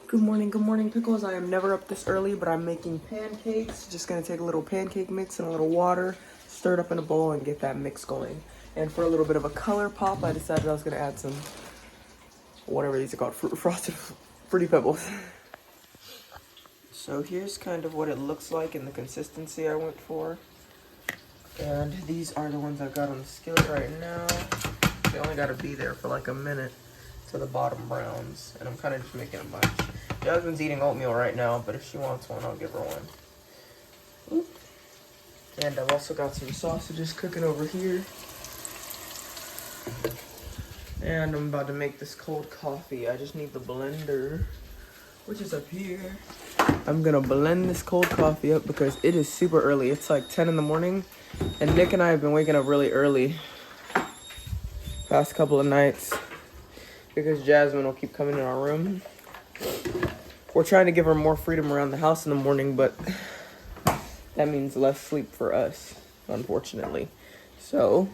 Good morning, pickles. I am never up this early, but I'm making pancakes. Just gonna take a little pancake mix and a little water, stir it up in a bowl, and get that mix going. And for a little bit of a color pop, I decided I was gonna add some, whatever these are called, frosted fruity pebbles. So here's kind of what it looks like in the consistency I went for. And these are the ones I've got on the skillet right now. They only gotta be there for like a minute to the bottom browns, and I'm kind of just making a bunch. Jasmine's eating oatmeal right now, but if she wants one, I'll give her one. Oop. And I've also got some sausages cooking over here. And I'm about to make this cold coffee. I just need the blender, which is up here. I'm gonna blend this cold coffee up because it is super early. It's like 10 in the morning, and Nick and I have been waking up really early past couple of nights because Jasmine will keep coming in our room. We're trying to give her more freedom around the house in the morning, but that means less sleep for us, unfortunately. So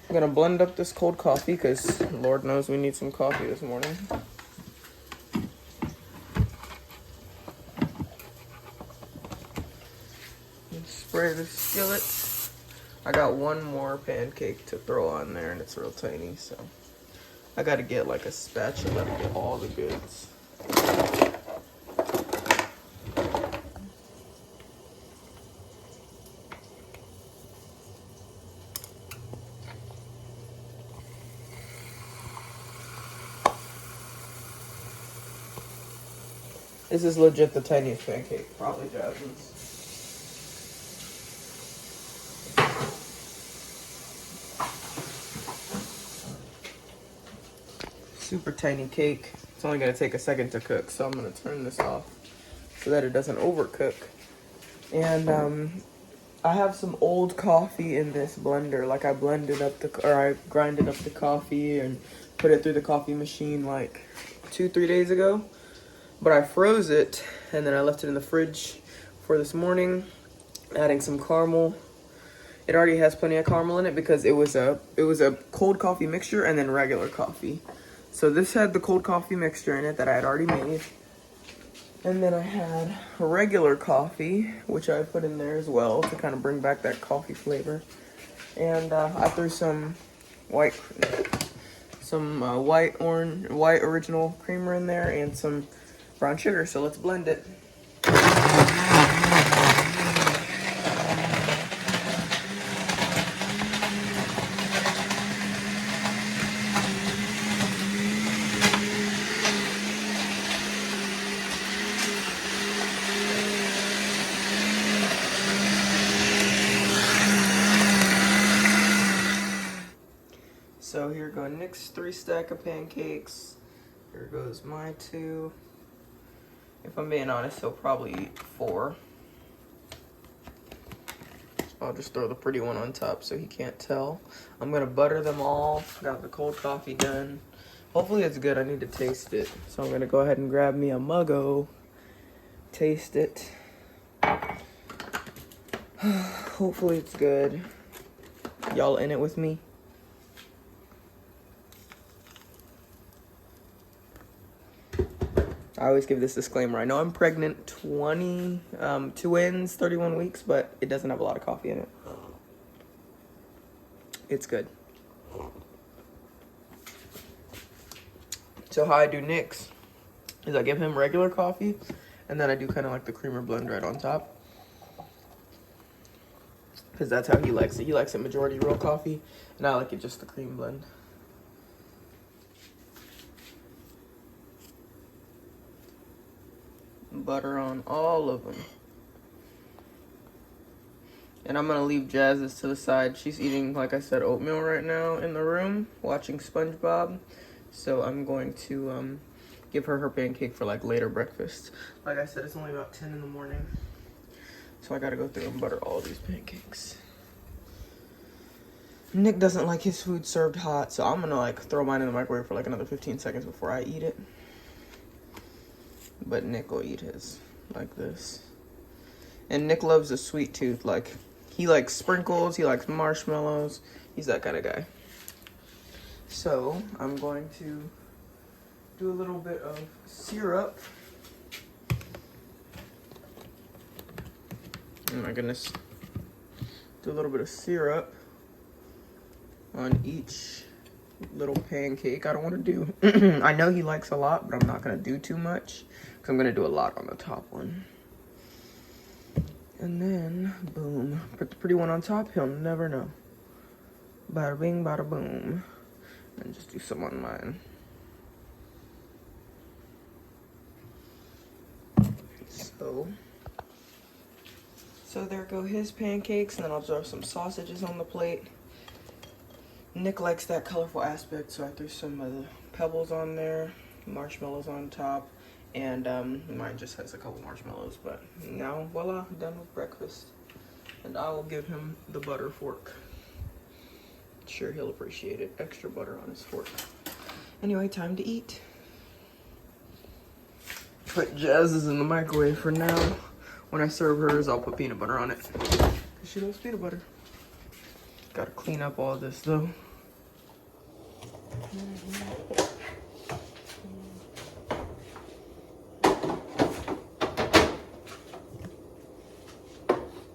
I'm gonna blend up this cold coffee because Lord knows we need some coffee this morning. And spray the skillet. I got one more pancake to throw on there, and it's real tiny, so I gotta get like a spatula to get all the goods. This is legit the tiniest pancake, probably Jasmine's. Super tiny cake. It's only gonna take a second to cook, so I'm gonna turn this off so that it doesn't overcook. And I have some old coffee in this blender. Like I grinded up the coffee and put it through the coffee machine like 2-3 days ago. But I froze it and then I left it in the fridge for this morning, adding some caramel. It already has plenty of caramel in it because it was a cold coffee mixture and then regular coffee. So this had the cold coffee mixture in it that I had already made. And then I had regular coffee, which I put in there as well to kind of bring back that coffee flavor. And I threw some white original creamer in there and some brown sugar. So let's blend it. So here go Nick's 3 stack of pancakes. Here goes my 2. If I'm being honest, he'll probably eat 4. I'll just throw the pretty one on top so he can't tell. I'm gonna butter them all. Got the cold coffee done. Hopefully it's good. I need to taste it. So I'm gonna go ahead and grab me a muggo. Taste it. Hopefully it's good. Y'all in it with me? I always give this disclaimer. I know I'm pregnant, 2 twins, 31 weeks, but it doesn't have a lot of coffee in it. It's good. So how I do Nick's is I give him regular coffee, and then I do kind of like the creamer blend right on top. Because that's how he likes it. He likes it majority real coffee, and I like it just the cream blend. Butter on all of them. And I'm gonna leave Jazz's to the side. She's eating, like I said, oatmeal right now in the room, watching SpongeBob. So I'm going to give her her pancake for like later breakfast. Like I said, it's only about 10 in the morning. So I gotta go through and butter all these pancakes. Nick doesn't like his food served hot, so I'm gonna like throw mine in the microwave for like another 15 seconds before I eat it. But Nick will eat his like this. And Nick loves a sweet tooth. Like, he likes sprinkles, he likes marshmallows. He's that kind of guy. So I'm going to do a little bit of syrup. Oh my goodness. Do a little bit of syrup on each little pancake. I don't want to do, I know he likes a lot, but I'm not going to do too much because I'm going to do a lot on the top one. And then, boom, put the pretty one on top. He'll never know. Bada bing, bada boom. And just do some on mine. So there go his pancakes, and then I'll throw some sausages on the plate. Nick likes that colorful aspect, so I threw some of the pebbles on there, marshmallows on top, and mine just has a couple marshmallows. But now, voila, done with breakfast. And I will give him the butter fork. Sure, he'll appreciate it. Extra butter on his fork. Anyway, time to eat. Put Jazz's in the microwave for now. When I serve hers, I'll put peanut butter on it. She loves peanut butter. Gotta clean up all this though.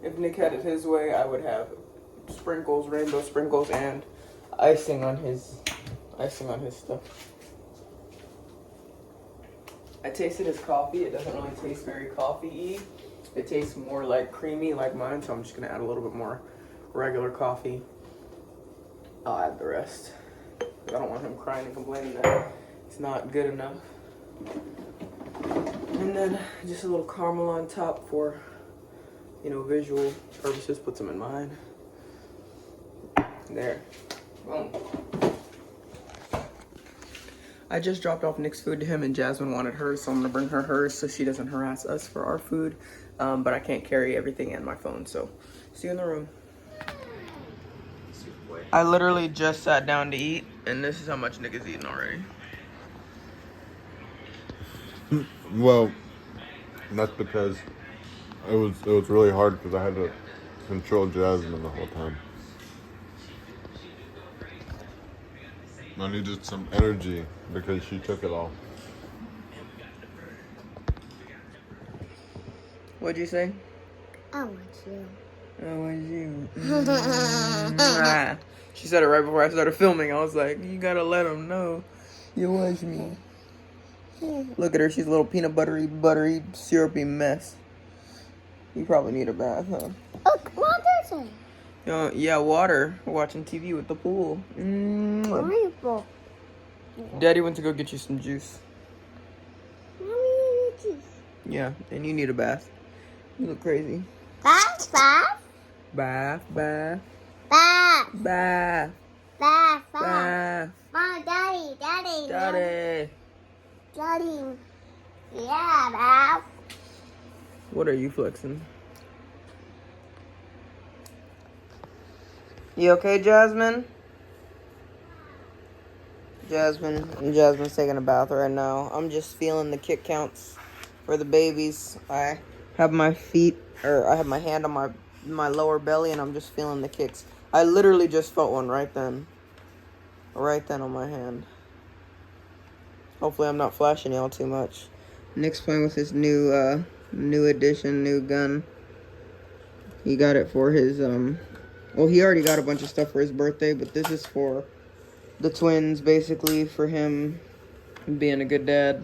If Nick had it his way, I would have sprinkles, rainbow sprinkles, and icing on his stuff. I tasted his coffee. It doesn't really taste very coffee-y. It tastes more like creamy like mine, so I'm just gonna add a little bit more regular coffee. I'll add the rest. I don't want him crying and complaining that it's not good enough. And then just a little caramel on top for, you know, visual purposes. Put some in mine. There. Boom. I just dropped off Nick's food to him, and Jasmine wanted hers, so I'm gonna bring her hers so she doesn't harass us for our food. But I can't carry everything and my phone, so see you in the room. I literally just sat down to eat, and this is how much Nick is eating already. Well, that's because it was really hard because I had to control Jasmine the whole time. I needed some energy because she took it all. What'd you say? I want you. I want you. She said it right before I started filming. I was like, you gotta let him know you want me. Look at her. She's a little peanut buttery, syrupy mess. You probably need a bath, huh? Look, water's in. Yeah, water. We're watching TV with the pool. Wonderful. Daddy went to go get you some juice. Mommy, you need juice. Yeah, and you need a bath. You look crazy. Bath, bath. Bath, bath. Bath. Bath. Bath, bath. Bath. Mom, daddy. Daddy. Daddy. Yeah, bath. What are you flexing? You okay, Jasmine? Jasmine's taking a bath right now. I'm just feeling the kick counts for the babies. I have my hand on my lower belly, and I'm just feeling the kicks. I literally just felt one right then on my hand. Hopefully I'm not flashing y'all too much. Nick's playing with his new addition, new gun. He got it for his well, he already got a bunch of stuff for his birthday, but this is for the twins, basically, for him being a good dad.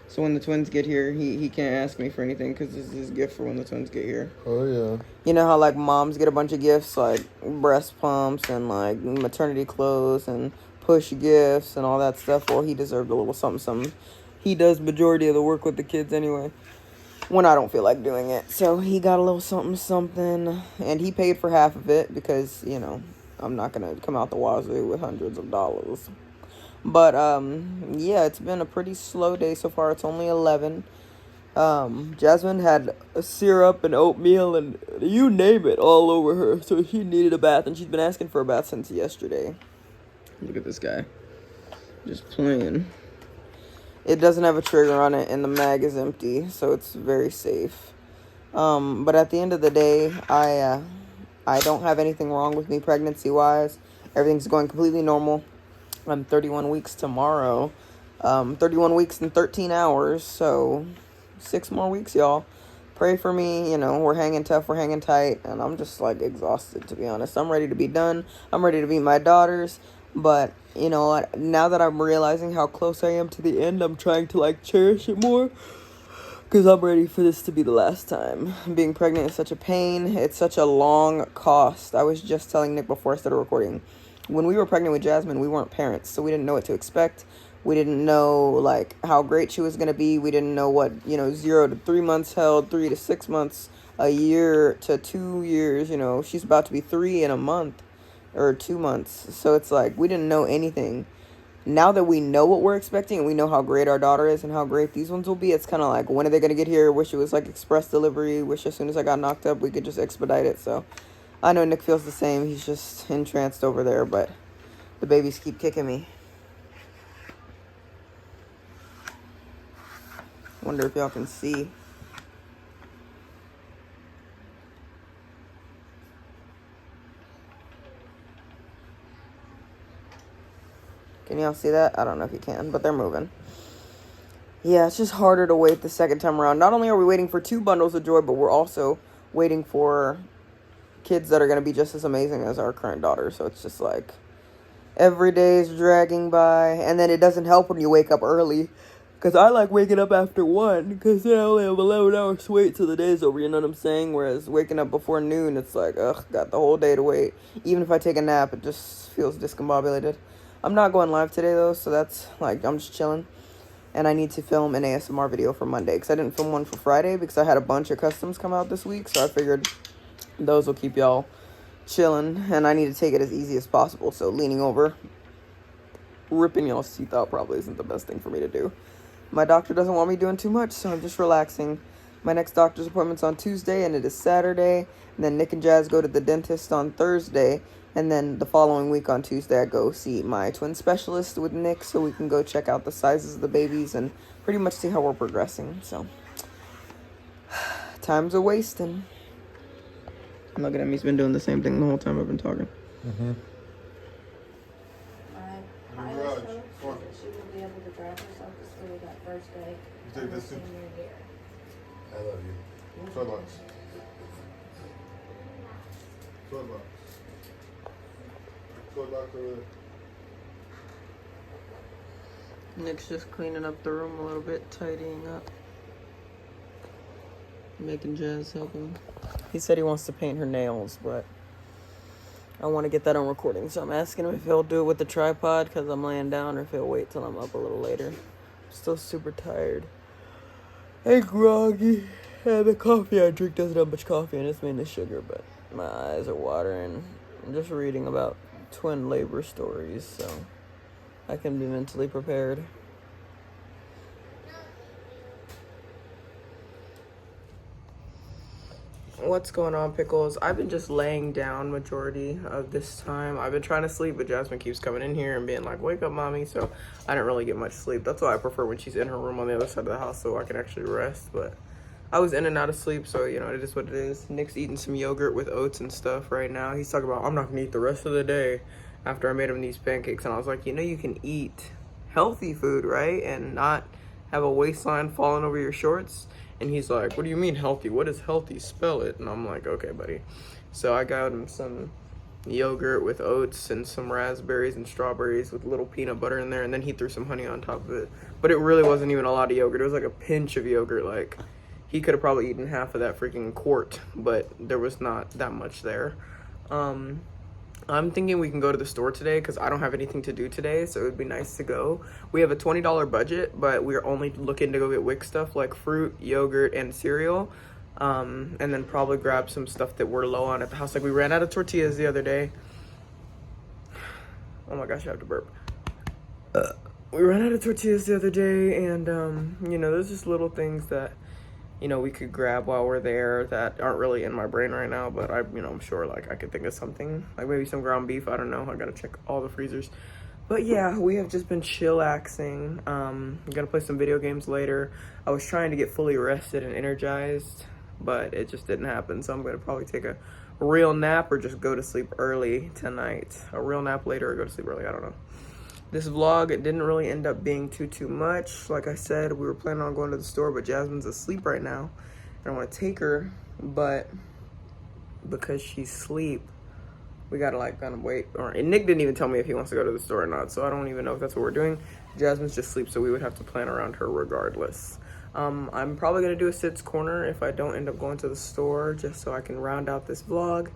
So when the twins get here, he can't ask me for anything because this is his gift for when the twins get here. Oh, yeah. You know how, like, moms get a bunch of gifts, like breast pumps and, like, maternity clothes and push gifts and all that stuff? Well, he deserved a little something. He does majority of the work with the kids anyway, when I don't feel like doing it. So he got a little something, and he paid for half of it because, you know, I'm not going to come out the wazoo with hundreds of dollars. But, yeah, it's been a pretty slow day so far. It's only 11. Jasmine had a syrup and oatmeal and you name it all over her. So she needed a bath, and she's been asking for a bath since yesterday. Look at this guy. Just playing. It doesn't have a trigger on it, and the mag is empty, so it's very safe. But at the end of the day, I don't have anything wrong with me pregnancy-wise. Everything's going completely normal. I'm 31 weeks tomorrow, 31 weeks and 13 hours, so 6 more weeks, y'all. Pray for me. We're hanging tough, we're hanging tight, and I'm just like exhausted, to be honest. I'm ready to be done. I'm ready to meet my daughters, but you know what, now that I'm realizing how close I am to the end, I'm trying to like cherish it more, because I'm ready for this to be the last time. Being pregnant is such a pain. It's such a long cost. I was just telling Nick before I started recording, when we were pregnant with Jasmine, we weren't parents, so we didn't know what to expect. We didn't know, like, how great she was going to be. We didn't know what, 0 to 3 months held, 3 to 6 months, a year to 2 years. She's about to be 3 in a month or 2 months. So it's like, we didn't know anything. Now that we know what we're expecting and we know how great our daughter is and how great these ones will be, it's kind of like, when are they going to get here? Wish it was like express delivery. Wish as soon as I got knocked up, we could just expedite it. So I know Nick feels the same. He's just entranced over there, but the babies keep kicking me. Wonder if y'all can see. Can y'all see that? I don't know if you can, but they're moving. Yeah, it's just harder to wait the second time around. Not only are we waiting for 2 bundles of joy, but we're also waiting for kids that are going to be just as amazing as our current daughter. So it's just like every day is dragging by, and then it doesn't help when you wake up early. Because I like waking up after 1, because then I only have 11 hours to wait till the day's over, you know what I'm saying? Whereas waking up before noon, it's like, ugh, got the whole day to wait. Even if I take a nap, it just feels discombobulated. I'm not going live today, though, so that's, like, I'm just chilling. And I need to film an ASMR video for Monday, because I didn't film one for Friday, because I had a bunch of customs come out this week, so I figured those will keep y'all chilling, and I need to take it as easy as possible, so leaning over, ripping y'all's teeth out probably isn't the best thing for me to do. My doctor doesn't want me doing too much, so I'm just relaxing. My next doctor's appointment's on Tuesday, and it is Saturday. And then Nick and Jazz go to the dentist on Thursday. And then the following week on Tuesday, I go see my twin specialist with Nick, so we can go check out the sizes of the babies and pretty much see how we're progressing. So, time's a wasting. Look at him. He's been doing the same thing the whole time I've been talking. Mm-hmm. I was hoping that she would be able to drive herself to school that first day of her senior year. I love you. So much. So much. So much. Nick's just cleaning up the room a little bit, tidying up. Making Jazz help him. He said he wants to paint her nails, but I want to get that on recording, so I'm asking him if he'll do it with the tripod because I'm laying down, or if he'll wait till I'm up a little later. I'm still super tired. Hey, groggy. Yeah, the coffee I drink doesn't have much coffee in it. It's mainly sugar, but my eyes are watering. I'm just reading about twin labor stories, so I can be mentally prepared. What's going on, Pickles? I've been just laying down majority of this time. I've been trying to sleep, but Jasmine keeps coming in here and being like, wake up, mommy. So I didn't really get much sleep. That's why I prefer when she's in her room on the other side of the house, so I can actually rest. But I was in and out of sleep, so, it is what it is. Nick's eating some yogurt with oats and stuff right now. He's talking about, I'm not going to eat the rest of the day after I made him these pancakes. And I was like, you can eat healthy food, right? And not have a waistline falling over your shorts. And he's like, what do you mean healthy? What is healthy? Spell it. And I'm like, okay, buddy. So I got him some yogurt with oats and some raspberries and strawberries with a little peanut butter in there. And then he threw some honey on top of it. But it really wasn't even a lot of yogurt. It was like a pinch of yogurt. Like, he could have probably eaten half of that freaking quart. But there was not that much there. I'm thinking we can go to the store today because I don't have anything to do today, so it would be nice to go. We have a $20 budget, but we're only looking to go get WIC stuff like fruit, yogurt, and cereal, and then probably grab some stuff that we're low on at the house. Like, we ran out of tortillas the other day. Oh my gosh, I have to burp. We ran out of tortillas the other day, and, there's just little things that, we could grab while we're there that aren't really in my brain right now, but I'm sure, like, I could think of something, like maybe some ground beef. I don't know. I gotta check all the freezers. But yeah, we have just been chillaxing. I'm gonna play some video games later. I was trying to get fully rested and energized, but it just didn't happen. So I'm gonna probably take a real nap or just go to sleep early tonight. A real nap later or go to sleep early. I don't know. This vlog, it didn't really end up being too much. Like I said, we were planning on going to the store, but Jasmine's asleep right now. I want to take her, but because she's asleep, we gotta like kind of wait. And Nick didn't even tell me if he wants to go to the store or not, so I don't even know if that's what we're doing. Jasmine's just asleep, so we would have to plan around her regardless. I'm probably gonna do a Sid's Corner if I don't end up going to the store, just so I can round out this vlog.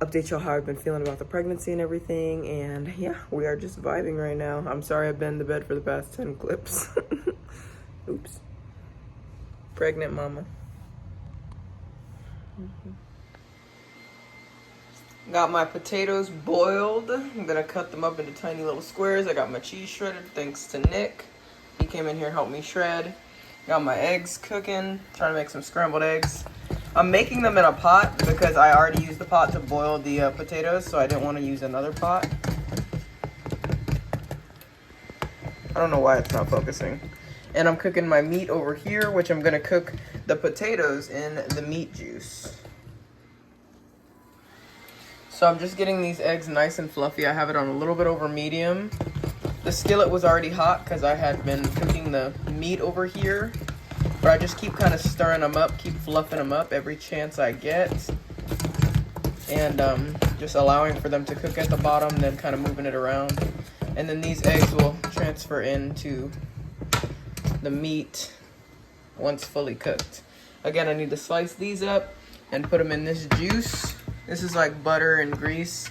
Update y'all how I've been feeling about the pregnancy and everything, and yeah, we are just vibing right now. I'm sorry I've been in the bed for the past 10 clips. Oops. Pregnant mama. Got my potatoes boiled. I'm gonna cut them up into tiny little squares. I got my cheese shredded thanks to Nick. He came in here and helped me shred. Got my eggs cooking, trying to make some scrambled eggs. I'm making them in a pot because I already used the pot to boil the potatoes, so I didn't want to use another pot. I don't know why it's not focusing. And I'm cooking my meat over here, which I'm gonna cook the potatoes in the meat juice. So I'm just getting these eggs nice and fluffy. I have it on a little bit over medium. The skillet was already hot because I had been cooking the meat over here. But I just keep kind of stirring them up, keep fluffing them up every chance I get. And just allowing for them to cook at the bottom, then kind of moving it around. And then these eggs will transfer into the meat once fully cooked. Again, I need to slice these up and put them in this juice. This is like butter and grease.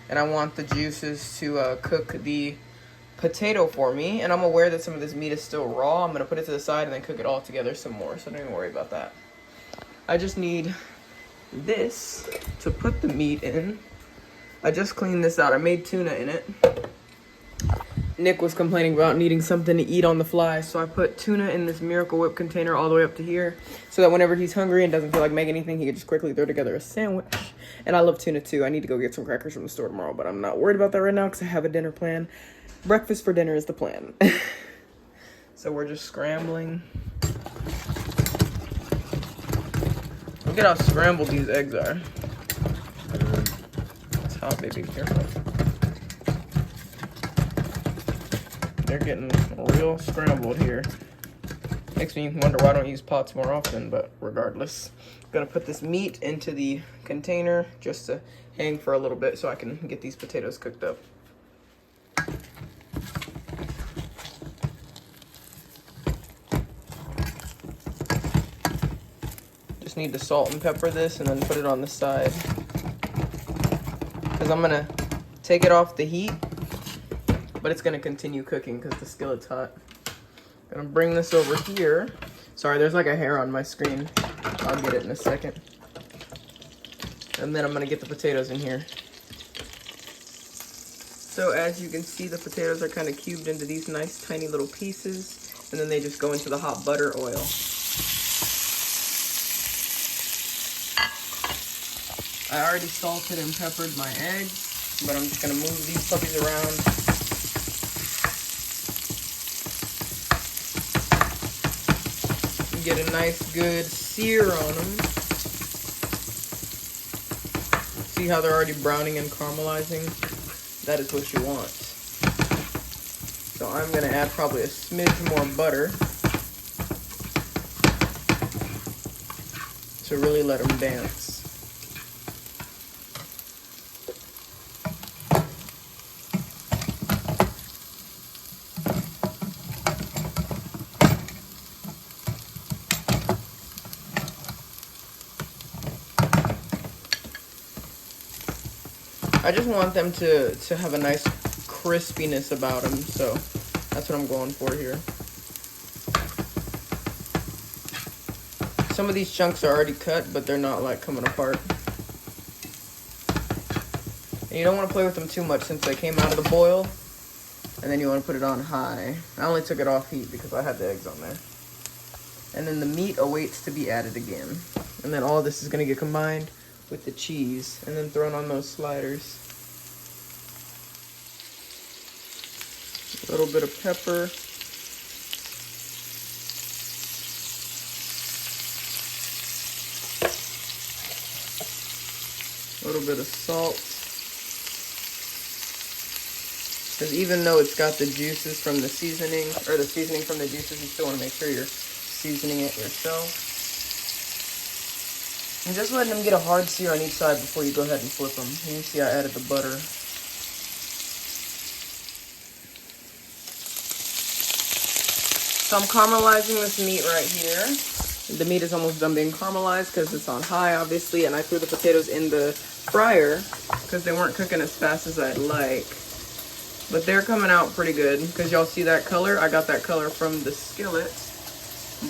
And I want the juices to cook the potato for me, and I'm aware that some of this meat is still raw. I'm gonna put it to the side and then cook it all together some more, so don't even worry about that. I just need this to put the meat in. I just cleaned this out. I made tuna in it. Nick was complaining about needing something to eat on the fly, so I put tuna in this Miracle Whip container all the way up to here, so that whenever he's hungry and doesn't feel like making anything, he can just quickly throw together a sandwich. And I love tuna too. I need to go get some crackers from the store tomorrow, but I'm not worried about that right now because I have a dinner plan. Breakfast for dinner is the plan. So we're just scrambling. Look at how scrambled these eggs are. It's hot, baby. Careful. They're getting real scrambled here. Makes me wonder why I don't use pots more often, but regardless. I'm gonna put this meat into the container just to hang for a little bit so I can get these potatoes cooked up. Just need to salt and pepper this and then put it on the side. Because I'm gonna take it off the heat, but it's gonna continue cooking because the skillet's hot. Gonna bring this over here. Sorry, there's like a hair on my screen. I'll get it in a second. And then I'm gonna get the potatoes in here. So as you can see, the potatoes are kind of cubed into these nice tiny little pieces, and then they just go into the hot butter oil. I already salted and peppered my eggs, but I'm just gonna move these puppies around. Get a nice good sear on them. See how they're already browning and caramelizing? That is what you want. So I'm gonna add probably a smidge more butter to really let them dance. I just want them to have a nice crispiness about them, so that's what I'm going for here. Some of these chunks are already cut, but they're not like coming apart. And you don't want to play with them too much since they came out of the boil, and then you want to put it on high. I only took it off heat because I had the eggs on there. And then the meat awaits to be added again. And then all of this is going to get combined with the cheese and then thrown on those sliders. A little bit of pepper. A little bit of salt. Because even though it's got the juices from the seasoning, or the seasoning from the juices, you still want to make sure you're seasoning it yourself. And just letting them get a hard sear on each side before you go ahead and flip them. And you see I added the butter. So I'm caramelizing this meat right here. The meat is almost done being caramelized because it's on high, obviously. And I threw the potatoes in the fryer because they weren't cooking as fast as I'd like. But they're coming out pretty good because y'all see that color. I got that color from the skillet.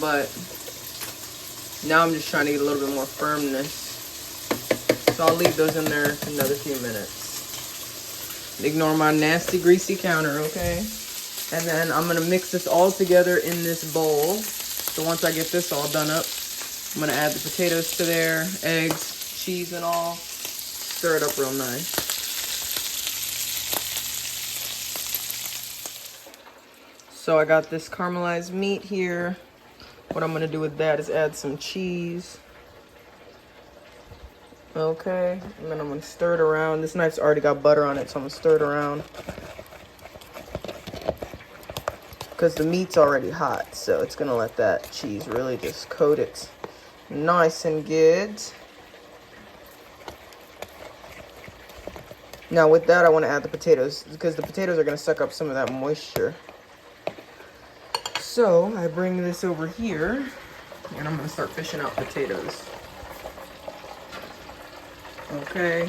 But now I'm just trying to get a little bit more firmness. So I'll leave those in there for another few minutes. Ignore my nasty, greasy counter, okay? And then I'm going to mix this all together in this bowl. So once I get this all done up, I'm going to add the potatoes to there, eggs, cheese and all. Stir it up real nice. So I got this caramelized meat here. What I'm gonna do with that is add some cheese. Okay, and then I'm gonna stir it around. This knife's already got butter on it, so I'm gonna stir it around. Because the meat's already hot, so it's gonna let that cheese really just coat it nice and good. Now with that, I wanna add the potatoes because the potatoes are gonna suck up some of that moisture. So I bring this over here and I'm gonna start fishing out potatoes. Okay.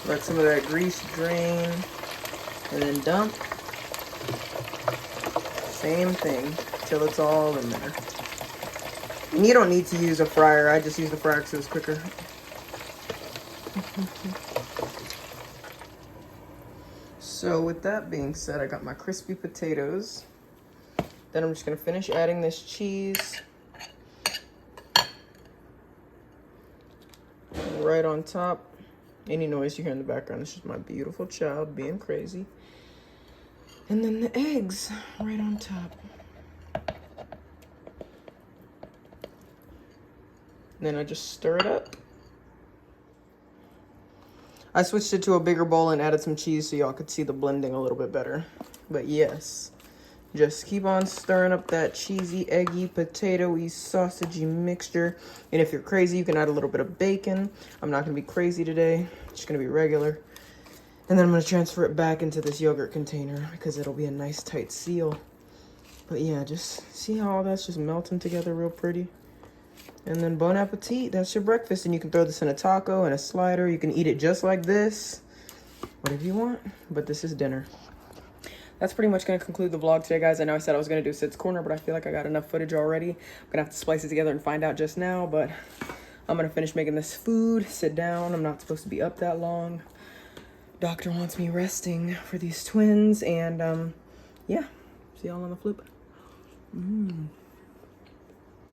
Let some of that grease drain and then dump. Same thing till it's all in there. And you don't need to use a fryer. I just use the fryer because it's quicker. So with that being said, I got my crispy potatoes. Then I'm just going to finish adding this cheese. Right on top. Any noise you hear in the background, it's just my beautiful child being crazy. And then the eggs right on top. Then I just stir it up. I switched it to a bigger bowl and added some cheese so y'all could see the blending a little bit better. But yes, just keep on stirring up that cheesy, eggy, potatoey, sausagey mixture. And if you're crazy, you can add a little bit of bacon. I'm not gonna be crazy today, just gonna be regular. And then I'm gonna transfer it back into this yogurt container because it'll be a nice tight seal. But yeah, just see how all that's just melting together real pretty. And then bon appetit, that's your breakfast. And you can throw this in a taco and a slider. You can eat it just like this, whatever you want, but this is dinner. That's pretty much gonna conclude the vlog today, guys. I know I said I was gonna do Sid's Corner, but I feel like I got enough footage already. I'm gonna have to splice it together and find out just now, but I'm gonna finish making this food, sit down. I'm not supposed to be up that long. Doctor wants me resting for these twins, and yeah, see y'all on the flip.